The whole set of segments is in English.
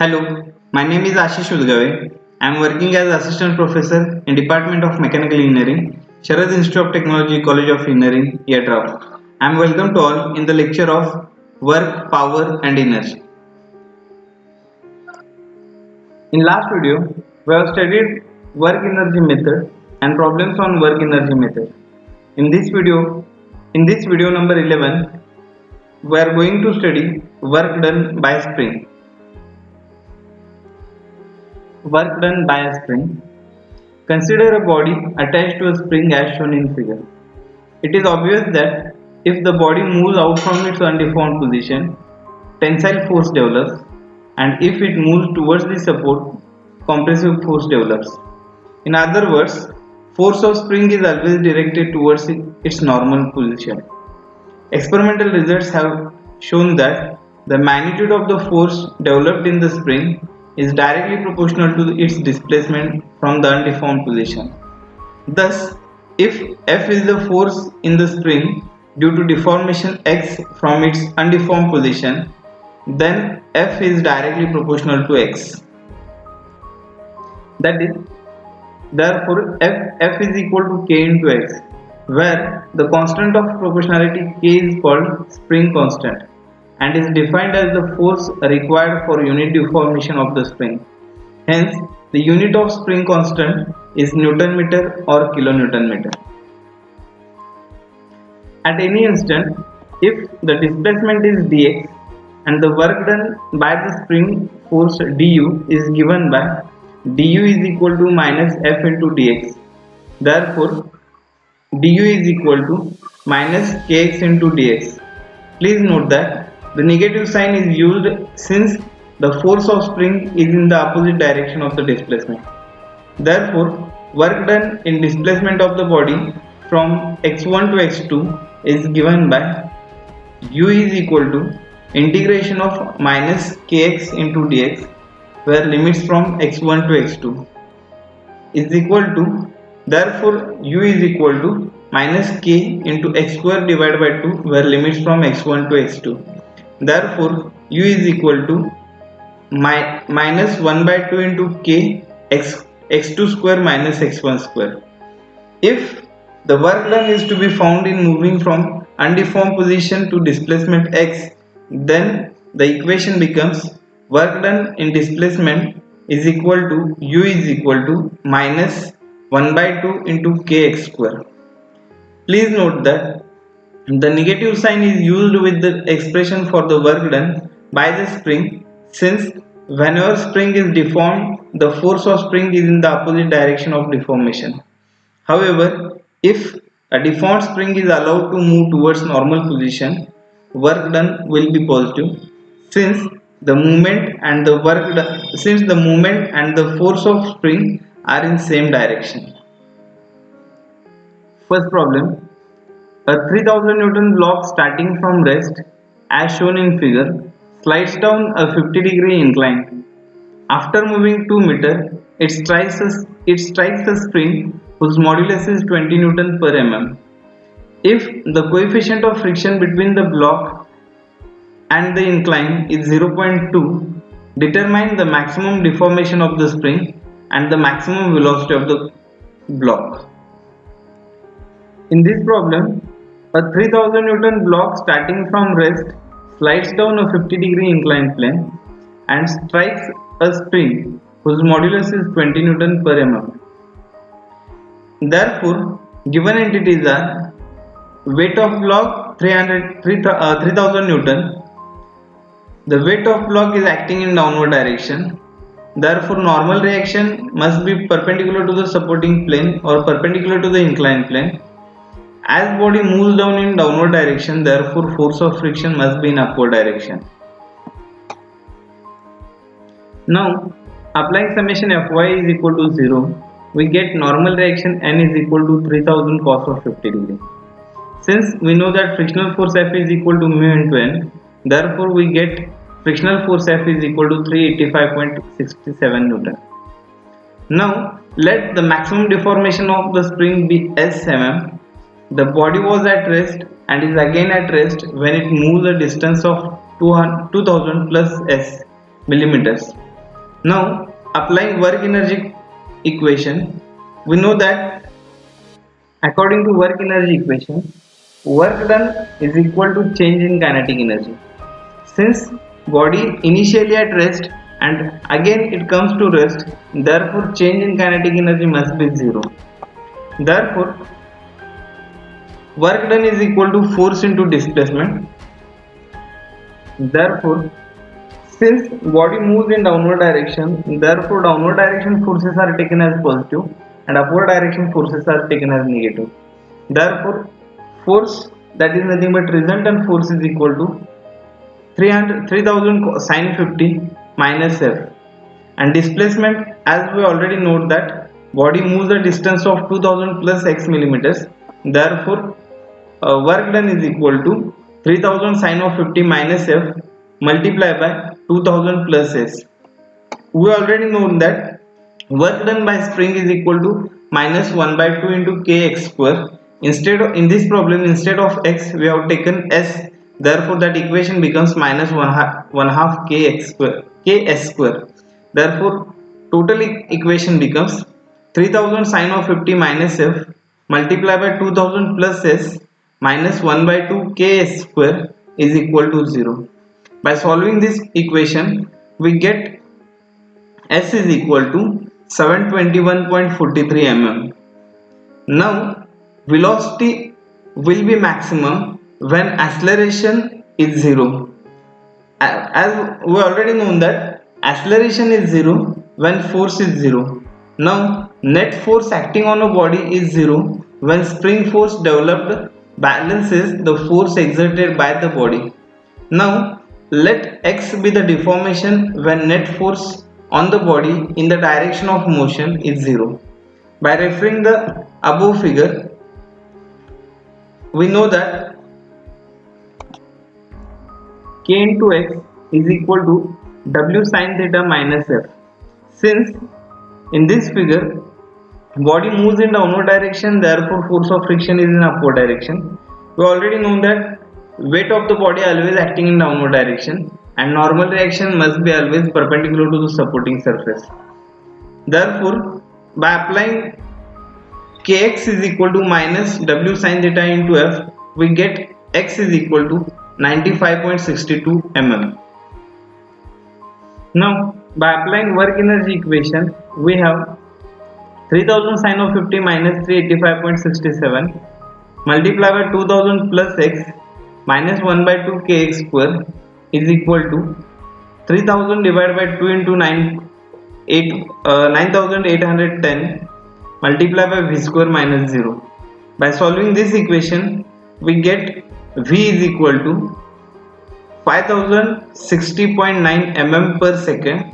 Hello, my name is Ashish Udgave. I am working as Assistant Professor in Department of Mechanical Engineering, Sharad Institute of Technology, College of Engineering, Yedrao. I am welcome to all in the lecture of Work, Power and Energy. In last video, we have studied work energy method and problems on work energy method. In this video number 11, we are going to study work done by spring. Work done by a spring. Consider a body attached to a spring as shown in figure. It is obvious that if the body moves out from its undeformed position, tensile force develops, and if it moves towards the support, compressive force develops. In other words, force of spring is always directed towards its normal position. Experimental results have shown that the magnitude of the force developed in the spring is directly proportional to its displacement from the undeformed position. Thus, if F is the force in the spring due to deformation X from its undeformed position, then F is directly proportional to X. That is, therefore F is equal to K into X, where the constant of proportionality K is called spring constant and is defined as the force required for unit deformation of the spring. Hence, the unit of spring constant is Newton meter or kilonewton meter. At any instant, if the displacement is dx and the work done by the spring force du is given by du is equal to minus F into dx. Therefore, du is equal to minus kx into dx. Please note that the negative sign is used since the force of spring is in the opposite direction of the displacement. Therefore, work done in displacement of the body from x1 to x2 is given by u is equal to integration of minus kx into dx, where limits from x1 to x2 is equal to, therefore u is equal to minus k into x square divided by 2, where limits from x1 to x2. Therefore, u is equal to minus 1 by 2 into k x2 square minus x1 square. If the work done is to be found in moving from undeformed position to displacement x, then the equation becomes work done in displacement is equal to u is equal to minus 1 by 2 into kx square. Please note that the negative sign is used with the expression for the work done by the spring, since whenever spring is deformed, the force of spring is in the opposite direction of deformation. However, if a deformed spring is allowed to move towards normal position, work done will be positive, since the movement and the force of spring are in same direction. First problem. A 3000 Newton block starting from rest as shown in figure slides down a 50-degree incline. After moving 2 meter, it strikes a spring whose modulus is 20 Newton per mm. If the coefficient of friction between the block and the incline is 0.2, determine the maximum deformation of the spring and the maximum velocity of the block. In this problem, a 3000 Newton block starting from rest slides down a 50-degree inclined plane and strikes a spring whose modulus is 20 Newton per mm. Therefore, given entities are weight of block 3000 Newton. The weight of block is acting in downward direction. Therefore, normal reaction must be perpendicular to the supporting plane or perpendicular to the inclined plane. As body moves down in downward direction, therefore force of friction must be in upward direction. Now, applying summation Fy is equal to 0, we get normal reaction N is equal to 3000 cos of 50 degree. Since we know that frictional force F is equal to mu into N, therefore we get frictional force F is equal to 385.67 Newton. Now, let the maximum deformation of the spring be S mm. The body was at rest and is again at rest when it moves a distance of 2000 plus s millimeters. Now, applying work energy equation, we know that according to work energy equation, work done is equal to change in kinetic energy. Since body initially at rest and again it comes to rest, therefore change in kinetic energy must be zero. Therefore, work done is equal to force into displacement. Therefore, since body moves in downward direction, therefore downward direction forces are taken as positive and upward direction forces are taken as negative. Therefore, force, that is nothing but resultant force, is equal to 3000 sine 50 minus F, and displacement, as we already know that body moves a distance of 2000 plus x millimeters. Therefore, work done is equal to 3000 sine of 50 minus F multiplied by 2000 plus s. We already know that work done by spring is equal to minus 1 by 2 into kx square. Instead of, in this problem, instead of x we have taken s, therefore that equation becomes minus 1 half kx square, ks square. Therefore total equation becomes 3000 sine of 50 minus f multiplied by 2000 plus s minus 1 by 2 ks square is equal to 0. By solving this equation, we get S is equal to 721.43 mm. Now, velocity will be maximum when acceleration is 0. As we already know that acceleration is 0 when force is 0. Now, net force acting on a body is 0 when spring force developed balances the force exerted by the body. Now, let x be the deformation when net force on the body in the direction of motion is 0. By referring the above figure, we know that k into x is equal to w sin theta minus f. Since in this figure body moves in downward direction, therefore force of friction is in upward direction. We already know that weight of the body always acting in downward direction and normal reaction must be always perpendicular to the supporting surface. Therefore, by applying kx is equal to minus w sin theta into f, we get x is equal to 95.62 mm. Now, by applying work energy equation, we have 3000 sine of 50 minus 385.67 multiplied by 2000 plus x minus 1 by 2 kx square is equal to 3000 divided by 2 into 9810 multiplied by v square minus 0. By solving this equation, we get v is equal to 5060.9 mm per second.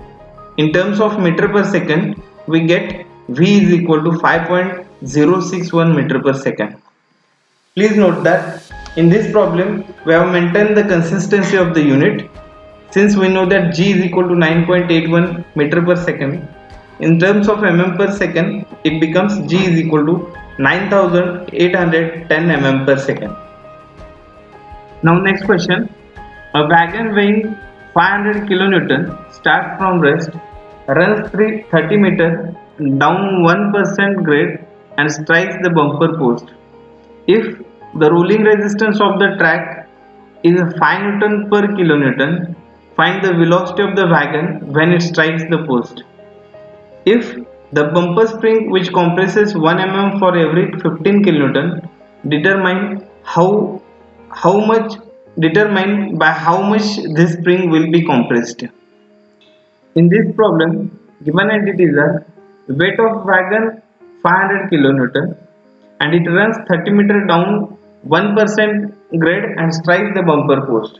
In terms of meter per second, we get v is equal to 5.061 meter per second. Please note that in this problem we have maintained the consistency of the unit. Since we know that g is equal to 9.81 meter per second, in terms of mm per second it becomes g is equal to 9810 mm per second. Now next question. A wagon weighing 500 kilonewton starts from rest, runs 30 meter down 1% grade and strikes the bumper post. If the rolling resistance of the track is 5 Newton per kilonewton, find the velocity of the wagon when it strikes the post. If the bumper spring, which compresses 1 mm for every 15 kilonewton, determine by how much this spring will be compressed. In this problem, given entities are weight of wagon 500 kilonewton and it runs 30 meter down 1% grade and strikes the bumper post.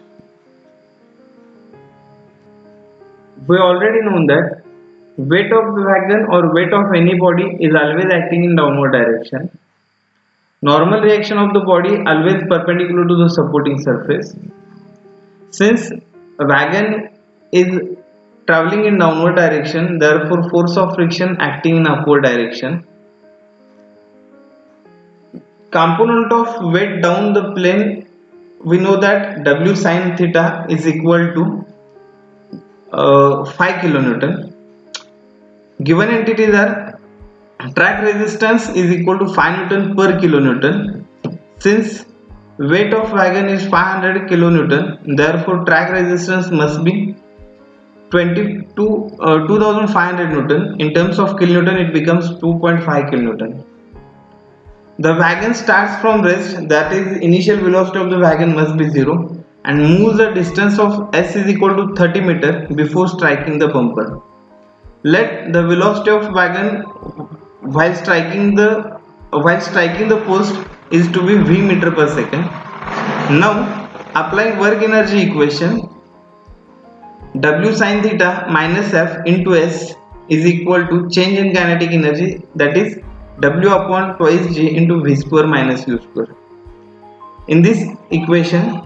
We already know that weight of the wagon or weight of any body is always acting in downward direction. Normal reaction of the body always perpendicular to the supporting surface. Since a wagon is traveling in downward direction, therefore force of friction acting in upward direction. Component of weight down the plane, we know that w sin theta is equal to 5 kilonewton. Given entities are track resistance is equal to 5 Newton per kilonewton. Since weight of wagon is 500 kilonewton, therefore track resistance must be 2500 Newton. In terms of kilonewton, it becomes 2.5 kilonewton. The wagon starts from rest, that is initial velocity of the wagon must be 0, and moves a distance of s is equal to 30 meter before striking the bumper. Let the velocity of wagon while striking the post is to be v meter per second. Now applying work energy equation, W sin theta minus F into S is equal to change in kinetic energy, that is W upon twice G into V square minus U square. In this equation,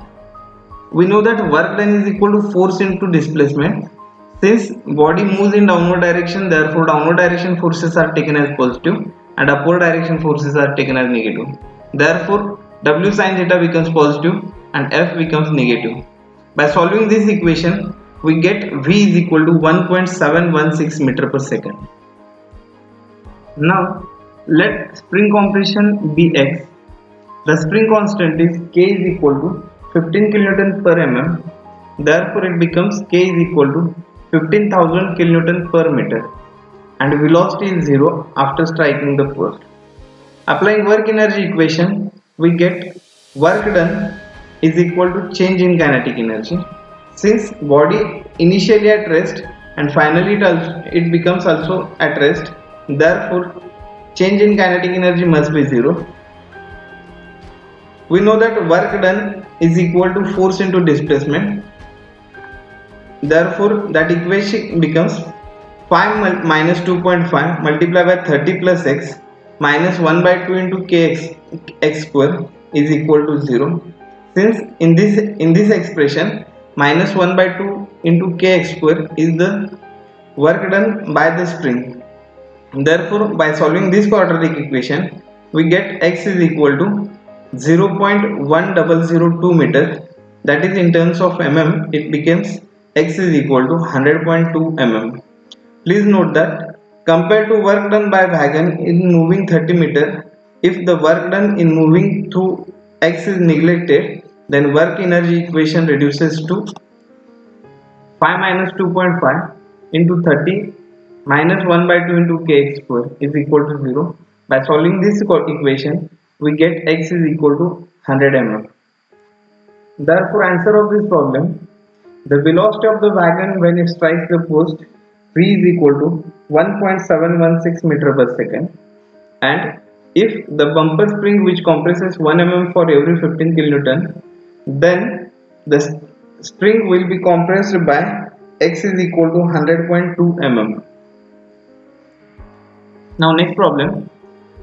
we know that work done is equal to force into displacement. Since body moves in downward direction, therefore downward direction forces are taken as positive and upward direction forces are taken as negative. Therefore W sin theta becomes positive and F becomes negative. By solving this equation, we get V is equal to 1.716 meter per second. Now let spring compression be X. The spring constant is K is equal to 15 kN per mm. Therefore it becomes K is equal to 15,000 kN per meter and velocity is 0 after striking the post. Applying work energy equation, we get work done is equal to change in kinetic energy. Since body initially at rest and finally it becomes also at rest, therefore change in kinetic energy must be 0. We know that work done is equal to force into displacement. Therefore that equation becomes 5 minus 2.5 multiplied by 30 plus x minus 1 by 2 into kx x square is equal to 0. Since in this expression minus 1 by 2 into kx square is the work done by the spring. Therefore by solving this quadratic equation, we get x is equal to 0.1002 meter, that is in terms of mm it becomes x is equal to 100.2 mm. Please note that compared to work done by wagon in moving 30 meter, if the work done in moving through x is neglected, then work energy equation reduces to 5 minus 2.5 into 30 minus 1 by 2 into kx square is equal to 0. By solving this equation, we get x is equal to 100 mm. Therefore answer of this problem, the velocity of the wagon when it strikes the post v is equal to 1.716 meter per second, and if the bumper spring which compresses 1 mm for every 15 kilonewton, then the spring will be compressed by x is equal to 100.2 mm. Now next problem,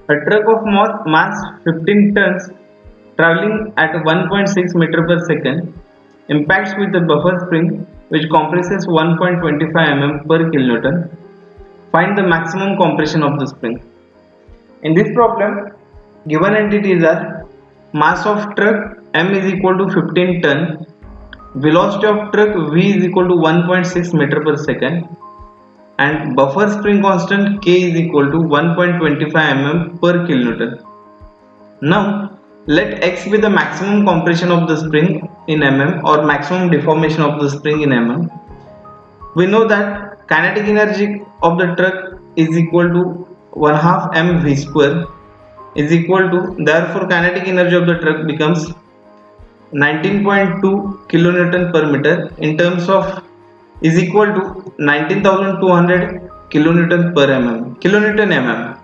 a truck of mass 15 tons traveling at 1.6 meter per second impacts with the buffer spring which compresses 1.25 mm per kilonewton. Find the maximum compression of the spring. In this problem, given entities are mass of truck m is equal to 15 ton, velocity of truck v is equal to 1.6 meter per second, and buffer spring constant k is equal to 1.25 mm per kilonewton. Now let x be the maximum compression of the spring in mm or maximum deformation of the spring in mm. We know that kinetic energy of the truck is equal to 1/2 mv square is equal to, therefore kinetic energy of the truck becomes 19.2 kilonewton per meter in terms of is equal to 19,200 kilonewton per mm,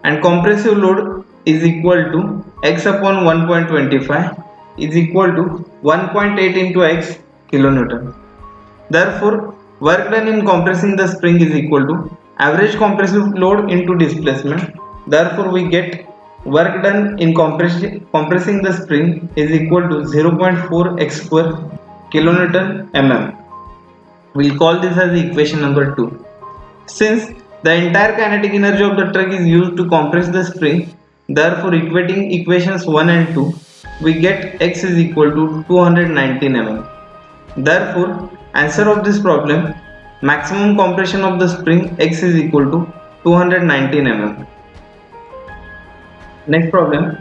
and compressive load is equal to x upon 1.25 is equal to 1.8 into x kilonewton. Therefore work done in compressing the spring is equal to average compressive load into displacement. Therefore we get work done in compressing the spring is equal to 0.4 x square kilonewton mm. We'll call this as equation number 2. Since the entire kinetic energy of the truck is used to compress the spring, therefore equating equations 1 and 2, we get x is equal to 219 mm. Therefore answer of this problem, Maximum compression of the spring X is equal to 219 mm. Next problem.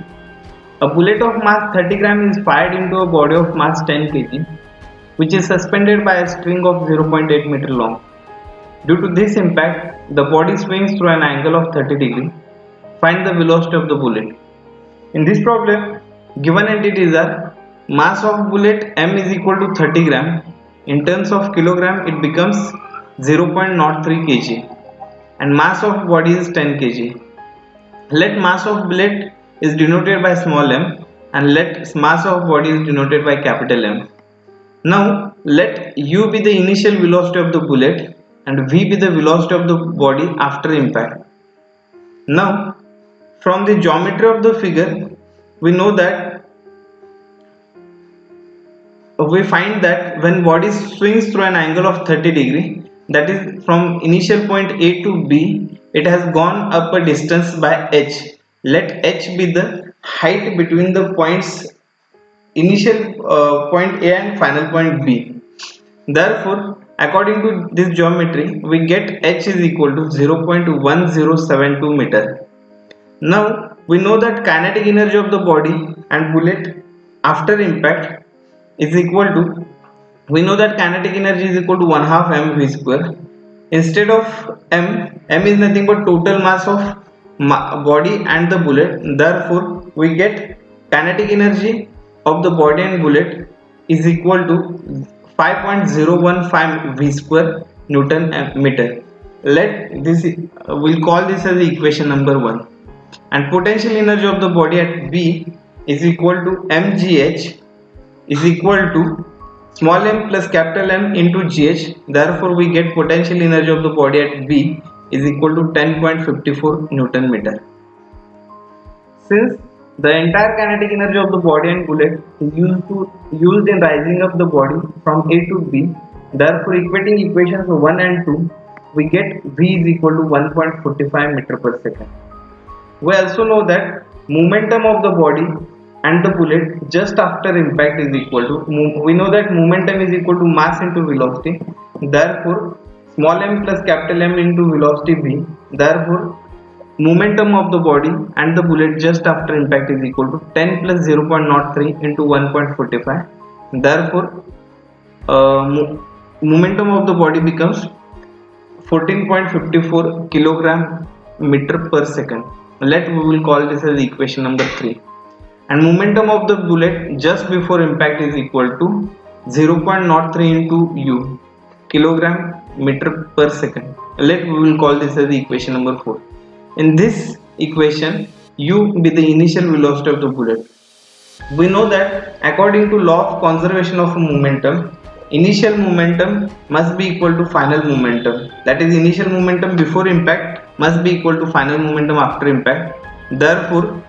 A bullet of mass 30 gram is fired into a body of mass 10 kg, which is suspended by a string of 0.8 meter long. Due to this impact, the body swings through an angle of 30 degree. Find the velocity of the bullet. In this problem, given entities are mass of bullet m is equal to 30 gram. In terms of kilogram, it becomes 0.03 kg and mass of body is 10 kg. Let mass of bullet is denoted by small m and let mass of body is denoted by capital M. Now let u be the initial velocity of the bullet and v be the velocity of the body after impact. Now from the geometry of the figure, we find that when body swings through an angle of 30 degree, that is from initial point A to B, it has gone up a distance by h. Let h be the height between the points initial point A and final point B. Therefore, according to this geometry, we get h is equal to 0.1072 meter. Now we know that kinetic energy of the body and bullet after impact is equal to, we know that kinetic energy is equal to 1 half mv square. Instead of m is nothing but total mass of body and the bullet. Therefore we get kinetic energy of the body and bullet is equal to 5.015 v square newton meter. Let this, we'll call this as equation number 1. And potential energy of the body at B is equal to mgh is equal to small m plus capital M into gh. Therefore we get potential energy of the body at B is equal to 10.54 newton meter. Since the entire kinetic energy of the body and bullet is used in rising up the body from A to B, therefore equating equations 1 and 2, we get V is equal to 1.45 meter per second. We also know that momentum of the body and the bullet just after impact is equal to, we know that momentum is equal to mass into velocity. Therefore small m plus capital M into velocity v. Therefore momentum of the body and the bullet just after impact is equal to 10 plus 0.03 into 1.45. Therefore momentum of the body becomes 14.54 kilogram meter per second. We will call this as equation number 3. And momentum of the bullet just before impact is equal to 0.03 into u, kilogram meter per second. We will call this as equation number 4. In this equation, u be the initial velocity of the bullet. We know that according to law of conservation of momentum, initial momentum must be equal to final momentum. That is, initial momentum before impact must be equal to final momentum after impact. Therefore,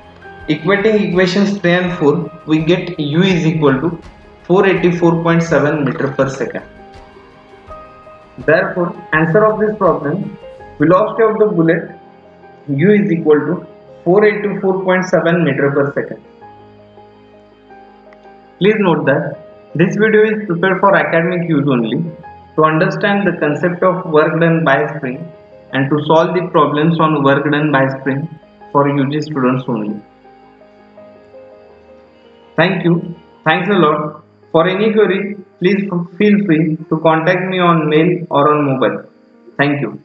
equating equations 3 and 4, we get u is equal to 484.7 meter per second. Therefore, answer of this problem, velocity of the bullet u is equal to 484.7 meter per second. Please note that this video is prepared for academic use only, to understand the concept of work done by spring and to solve the problems on work done by spring for UG students only. Thank you. Thanks a lot. For any query, please feel free to contact me on mail or on mobile. Thank you.